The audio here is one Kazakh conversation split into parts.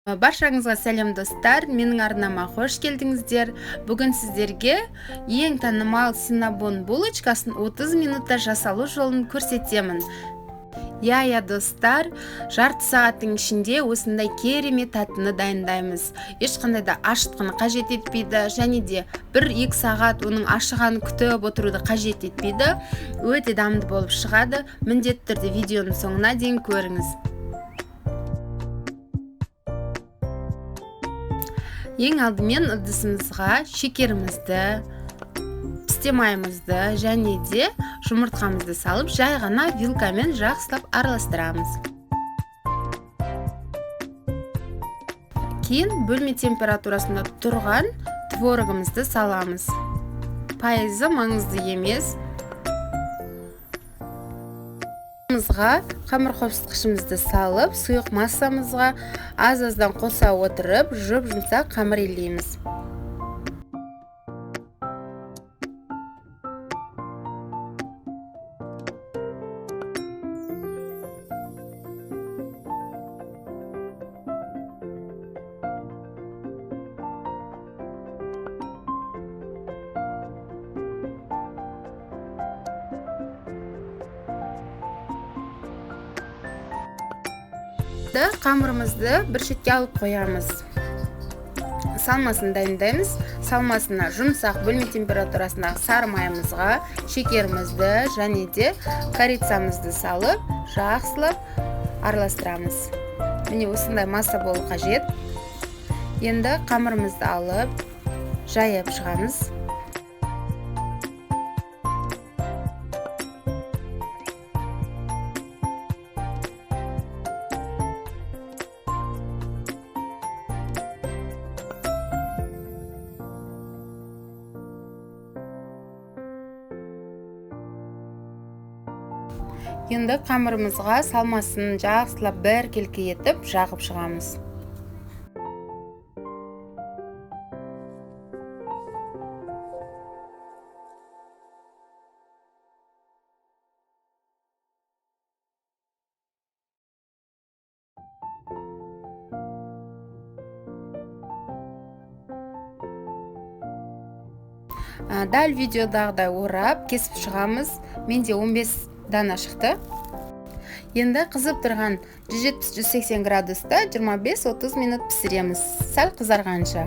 Баршаңызға сәлем достар, менің арнама қош келдіңіздер. Бүгін сіздерге ең танымал синнабон булочкасын 30 минутта жасалу жолын көрсетемін. Я достар, жарты сағаттың ішінде осындай керемет таттыны дайындаймыз. Ешқандай да ашытқыны қажет етпейді, және де 1-2 сағат оның ашығанын күтіп отыруды қажет етпейді. Өте дамды болып шығады. Міндетті түрде видеоның соңына дейін көріңіз. Ең алдымен ыдысымызға шекерімізді, пістемаймызды және де жұмыртқамызды салып, жай ғана вилкамен жақсылап араластырамыз. Кейін бөлме температурасында тұрған творогымызды саламыз. Пайызы маңызды емес. Қамыр қопсытқышымызды салып, сұйық массамызға аз-аздан қоса отырып, жұп-жұмсақ қамыр илейміз. Қамырымызды бір шетке алып қоямыз. Салмасын дайындаймыз. Салмасына жұмсақ бөлме температурасындағы сары майымызға шекерімізді және де корицамызды салып, жақсылап араластырамыз. Міне осындай масса болу қажет. Енді қамырымызды алып, жайып шығамыз. Енді қамырымызға салмасын жақсылап бір келке етіп жағып шығамыз. Дәл видеодағыдай орап, кесіп шығамыз. Менде 15 дана шықты. Енді қызып тұрған 170-180 градуста 25-30 минут пісіреміз, сәл қызарғанша.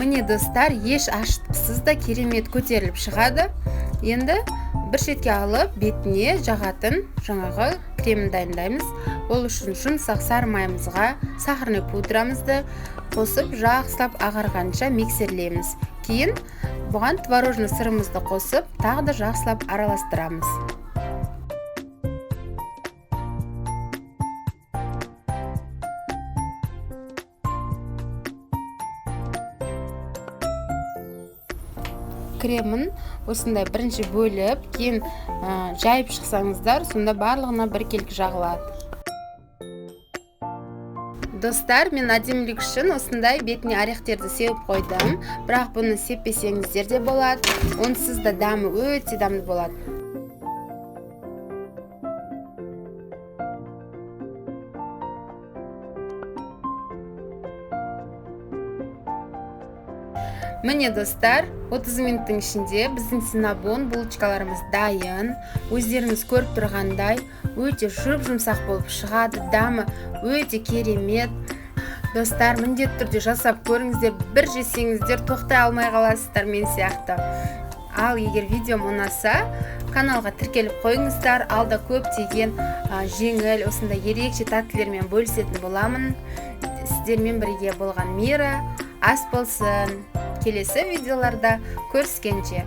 Міне достар, еш ашытқысыз да керемет көтеріліп шығады. Енді бір шетке алып, бетіне жағатын жаңағы кремін дайындаймыз. Ол үшін жұмсақ сары майымызға сахарный пудрамызды қосып, жақсылап ағарғанша миксерлейміз. Кейін бұған творожный сырымызды қосып, тағы да жақсылап араластырамыз. Кремін осындай бірінші бөліп, кейін жайып шықсаңыздар, сонда барлығына бір келкі жағылады. Достар, мен әдемілік үшін осындай бетіне орехтерді сеуіп қойдым. Бірақ бұны сеппесеңіздер де болады. Онсыз да дәмі өте дәмді болады. Міне достар, 30 минуттың ішінде біздің синнабон булочкаларымыз дайын. Өздеріңіз көріп тұрғандай, өте жұп-жұмсақ болып шығады, дәмі өте керемет. Достар, міндетті түрде жасап көріңіздер, бір жесеңіздер тоқтай алмай қаласыздар мен сияқты. Ал егер видеом ұнаса, каналға тіркеліп қойыңыздар. Алда көптеген жеңіл, осындай ерекше тәттілермен бөлісетін боламын. Сіздермен бірге болған Мира ас болсын. Келесі видеоларда көріскенше.